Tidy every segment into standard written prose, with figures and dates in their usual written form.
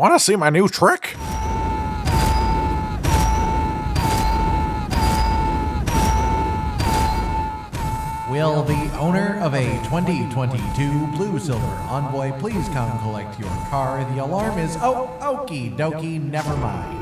Want to see my new trick? Will the owner of a 2022 Blue Silver Envoy please come collect your car? The alarm is okie dokie, never mind.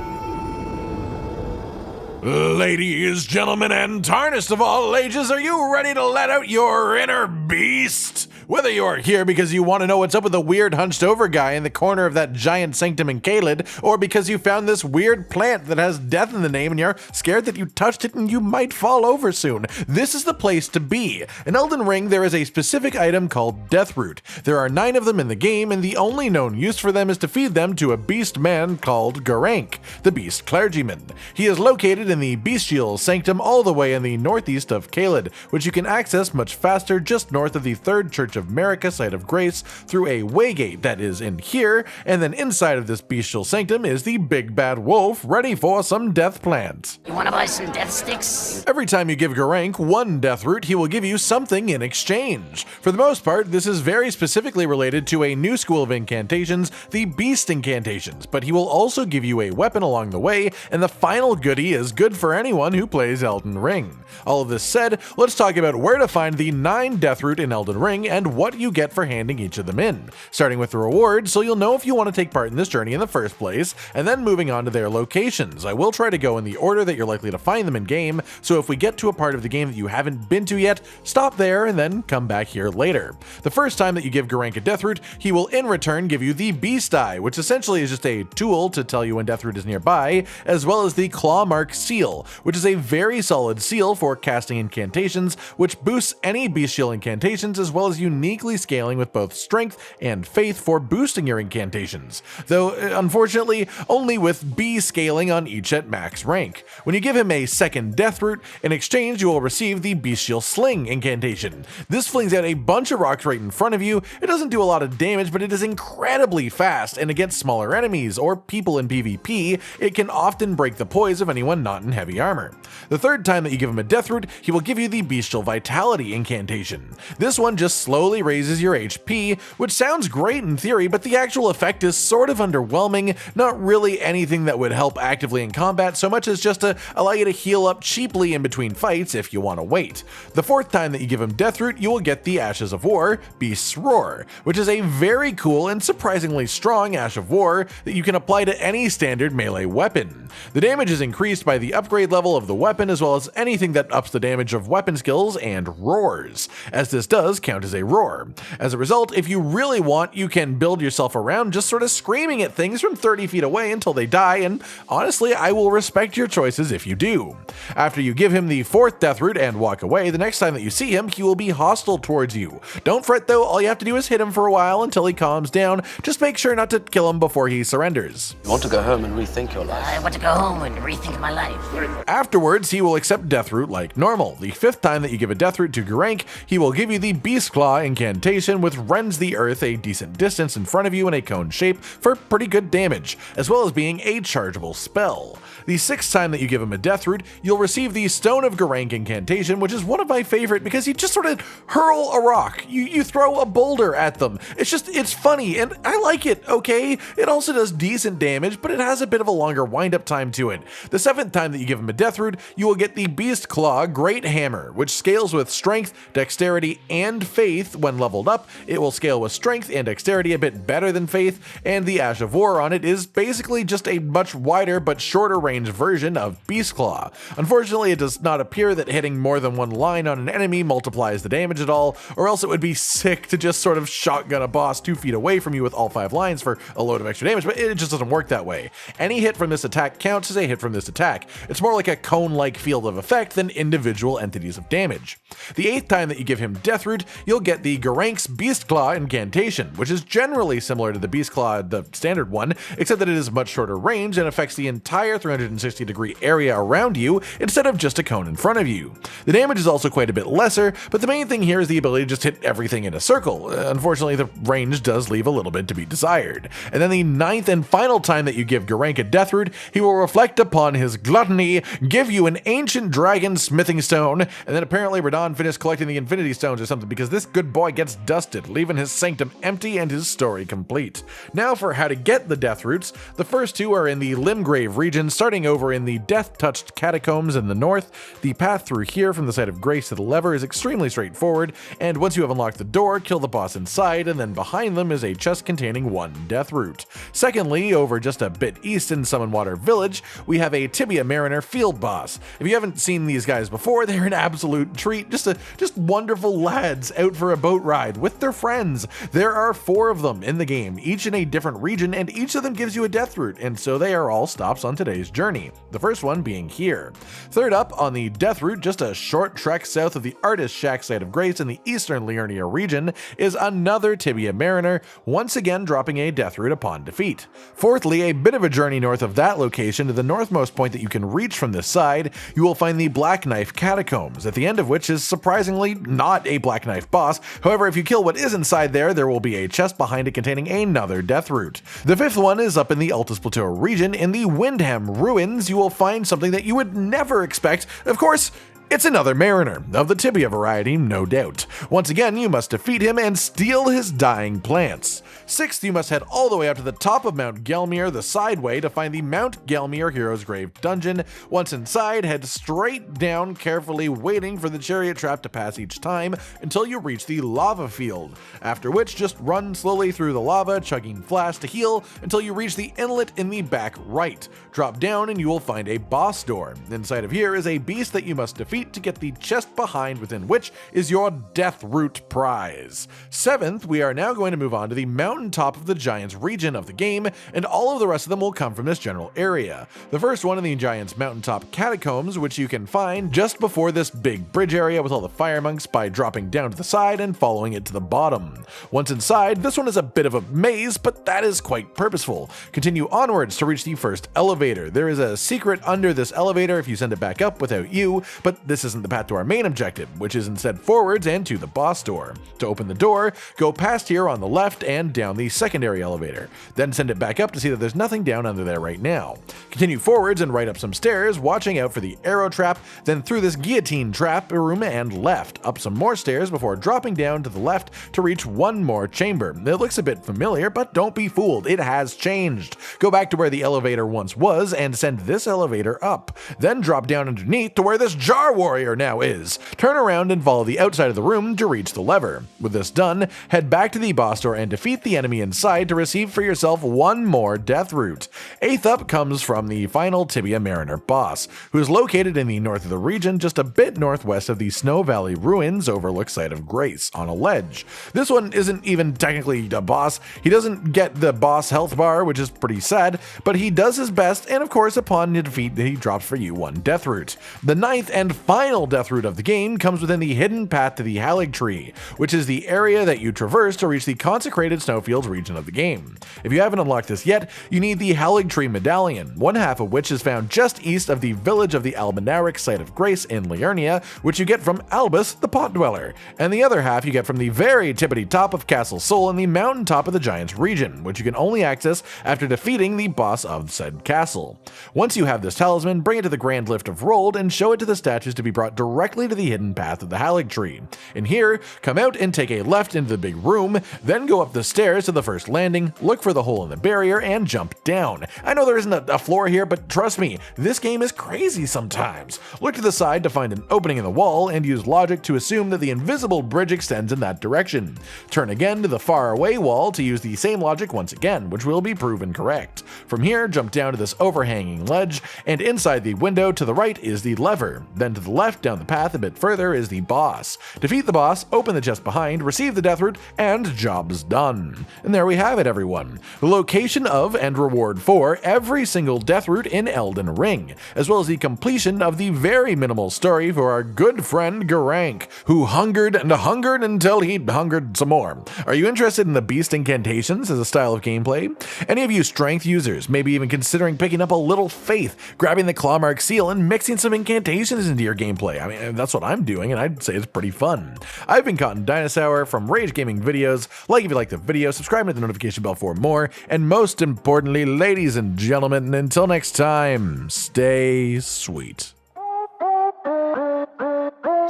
Ladies, gentlemen, and tarnished of all ages, are you ready to let out your inner beast? Whether you're here because you want to know what's up with the weird hunched over guy in the corner of that giant sanctum in Caelid, or because you found this weird plant that has death in the name and you're scared that you touched it and you might fall over soon, this is the place to be. In Elden Ring, there is a specific item called Deathroot. There are 9 of them in the game, and the only known use for them is to feed them to a beast man called Gurranq, the beast clergyman. He is located in the Bestial sanctum all the way in the northeast of Caelid, which you can access much faster just north of the Third Church of Marika site of grace through a waygate that is in here, and then inside of this bestial sanctum is the big bad wolf ready for some death plants. You wanna buy some death sticks? Every time you give Gurranq 1 Deathroot, he will give you something in exchange. For the most part, this is very specifically related to a new school of incantations, the beast incantations, but he will also give you a weapon along the way, and the final goodie is good for anyone who plays Elden Ring. All of this said, let's talk about where to find the 9 Deathroot in Elden Ring and what you get for handing each of them in. Starting with the rewards, so you'll know if you want to take part in this journey in the first place, and then moving on to their locations. I will try to go in the order that you're likely to find them in game, so if we get to a part of the game that you haven't been to yet, stop there and then come back here later. The first time that you give Gurranq a Deathroot, he will in return give you the Beast Eye, which essentially is just a tool to tell you when Deathroot is nearby, as well as the Clawmark Seal, which is a very solid seal for casting incantations, which boosts any bestial incantations as well as uniquely scaling with both strength and faith for boosting your incantations, though unfortunately only with B scaling on each at max rank. When you give him a second Deathroot, in exchange you will receive the Beastial Sling incantation. This flings out a bunch of rocks right in front of you. It doesn't do a lot of damage, but it is incredibly fast, and against smaller enemies or people in PvP, it can often break the poise of anyone not in heavy armor. The third time that you give him a Deathroot, he will give you the Bestial Vitality incantation. This one just slowly raises your HP, which sounds great in theory, but the actual effect is sort of underwhelming, not really anything that would help actively in combat so much as just to allow you to heal up cheaply in between fights if you want to wait. The fourth time that you give him Deathroot, you will get the Ashes of War, Beast's Roar, which is a very cool and surprisingly strong Ash of War that you can apply to any standard melee weapon. The damage is increased by the upgrade level of the weapon as well as anything that ups the damage of weapon skills and roars, as this does count as a roar. As a result, if you really want, you can build yourself around just sort of screaming at things from 30 feet away until they die, and honestly, I will respect your choices if you do. After you give him the fourth Deathroot and walk away, the next time that you see him, he will be hostile towards you. Don't fret though, all you have to do is hit him for a while until he calms down. Just make sure not to kill him before he surrenders. You want to go home and rethink your life? I want to go home and rethink my life. Afterwards, he will accept Deathroot like normal. The fifth time that you give a Deathroot to Gurranq, he will give you the Beastclaw incantation, which rends the earth a decent distance in front of you in a cone shape for pretty good damage, as well as being a chargeable spell. The sixth time that you give him a Deathroot, you'll receive the Stone of Grank incantation, which is one of my favorite because you just sort of hurl a rock. You throw a boulder at them. It's funny, and I like it, okay? It also does decent damage, but it has a bit of a longer wind-up time to it. The seventh time that you give him a Deathroot, you will get the Beastclaw Greathammer, which scales with strength, dexterity, and faith when leveled up. It will scale with strength and dexterity a bit better than faith, and the Ash of War on it is basically just a much wider but shorter range version of Beastclaw. Unfortunately, it does not appear that hitting more than one line on an enemy multiplies the damage at all, or else it would be sick to just sort of shotgun a boss 2 feet away from you with all 5 lines for a load of extra damage, but it just doesn't work that way. Any hit from this attack counts as a hit from this attack. It's more like a cone-like field of effect than individual entities of damage. The eighth time that you give him Deathroot, you'll get the Gurranq's Beastclaw incantation, which is generally similar to the Beastclaw, the standard one, except that it is much shorter range and affects the entire 360-degree area around you instead of just a cone in front of you. The damage is also quite a bit lesser, but the main thing here is the ability to just hit everything in a circle. Unfortunately, the range does leave a little bit to be desired. And then the ninth and final time that you give Gurranq a Deathroot, he will reflect upon his gluttony, give you an ancient dragon smithing stone, and then apparently Radahn finished collecting the Infinity Stone stones or something, because this good boy gets dusted, leaving his sanctum empty and his story complete. Now for how to get the Deathroots. The first two are in the Limgrave region, starting over in the death-touched Catacombs in the north. The path through here from the site of Grace to the lever is extremely straightforward, and once you have unlocked the door, kill the boss inside, and then behind them is a chest containing one Deathroot. Secondly, over just a bit east in Summonwater Village, we have a Tibia Mariner field boss. If you haven't seen these guys before, they're an absolute treat. Just wonderful lads out for a boat ride with their friends. There are 4 of them in the game, each in a different region, and each of them gives you a Deathroot, and so they are all stops on today's journey. The first one being here. Third up on the Deathroot, just a short trek south of the Artist Shack site of Grace in the eastern Liurnia region, is another Tibia Mariner, once again dropping a Deathroot upon defeat. Fourthly, a bit of a journey north of that location to the northmost point that you can reach from this side, you will find the Black Knife Catacombs, at the end of which is surprisingly not a Black Knife boss. However, if you kill what is inside there will be a chest behind it containing another Deathroot. The fifth one is up in the Altus Plateau region. In the Windham Ruins, you will find something that you would never expect. Of course, it's another Mariner, of the Tibia variety, no doubt. Once again, you must defeat him and steal his dying plants. Sixth, you must head all the way up to the top of Mount Gelmir, the side way, to find the Mount Gelmir Hero's Grave dungeon. Once inside, head straight down, carefully waiting for the chariot trap to pass each time until you reach the lava field. After which, just run slowly through the lava, chugging flash to heal until you reach the inlet in the back right. Drop down and you will find a boss door. Inside of here is a beast that you must defeat to get the chest behind, within which is your Deathroot prize. Seventh, we are now going to move on to the mountaintop of the Giants region of the game, and all of the rest of them will come from this general area. The first one in the Giants Mountaintop Catacombs, which you can find just before this big bridge area with all the fire monks by dropping down to the side and following it to the bottom. Once inside, this one is a bit of a maze, but that is quite purposeful. Continue onwards to reach the first elevator. There is a secret under this elevator if you send it back up without you, but this isn't the path to our main objective, which is instead forwards and to the boss door. To open the door, go past here on the left and down the secondary elevator. Then send it back up to see that there's nothing down under there right now. Continue forwards and right up some stairs, watching out for the arrow trap, then through this guillotine trap room and left, up some more stairs before dropping down to the left to reach one more chamber. It looks a bit familiar, but don't be fooled, it has changed. Go back to where the elevator once was and send this elevator up. Then drop down underneath to where this jar warrior now is. Turn around and follow the outside of the room to reach the lever. With this done, head back to the boss door and defeat the enemy inside to receive for yourself one more Deathroot. Eighth up comes from the final Tibia Mariner boss, who is located in the north of the region, just a bit northwest of the Snow Valley Ruins overlook site of Grace, on a ledge. This one isn't even technically a boss. He doesn't get the boss health bar, which is pretty sad, but he does his best, and of course upon defeat he drops for you one Deathroot. The ninth and final Deathroot of the game comes within the hidden path to the Halig Tree, which is the area that you traverse to reach the consecrated snowfields region of the game. If you haven't unlocked this yet, you need the Halig Tree Medallion, one half of which is found just east of the village of the Almanaric site of Grace in Liurnia, which you get from Albus the Pot Dweller, and the other half you get from the very tippity top of Castle Sol in the mountaintop of the Giants region, which you can only access after defeating the boss of said castle. Once you have this talisman, bring it to the Grand Lift of Rold and show it to the statues to be brought directly to the hidden path of the Halig Tree. In here, come out and take a left into the big room, then go up the stairs to the first landing, look for the hole in the barrier, and jump down. I know there isn't a floor here, but trust me, this game is crazy sometimes. Look to the side to find an opening in the wall, and use logic to assume that the invisible bridge extends in that direction. Turn again to the far away wall to use the same logic once again, which will be proven correct. From here, jump down to this overhanging ledge, and inside the window to the right is the lever. Then to the left down the path a bit further is the boss. Defeat the boss, open the chest behind, receive the Deathroot, and job's done. And there we have it, everyone. The location of and reward for every single Deathroot in Elden Ring, as well as the completion of the very minimal story for our good friend Gurranq, who hungered and hungered until he hungered some more. Are you interested in the beast incantations as a style of gameplay? Any of you strength users, maybe even considering picking up a little faith, grabbing the Clawmark Seal and mixing some incantations into your gameplay? I mean, that's what I'm doing, and I'd say it's pretty fun. I've been Cotton Dinosaur from RageGamingVideos. Like if you like the video, subscribe and hit the notification bell for more, and most importantly, ladies and gentlemen, until next time, stay sweet.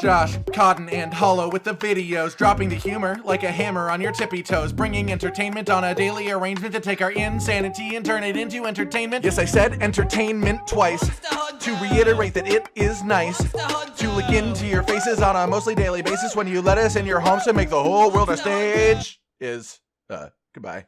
Josh, Cotton, and Hollow with the videos, dropping the humor like a hammer on your tippy toes, bringing entertainment on a daily arrangement to take our insanity and turn it into entertainment. Yes, I said entertainment twice, to reiterate that it is nice to look into your faces on a mostly daily basis when you let us in your homes to make the whole world a stage. Goodbye.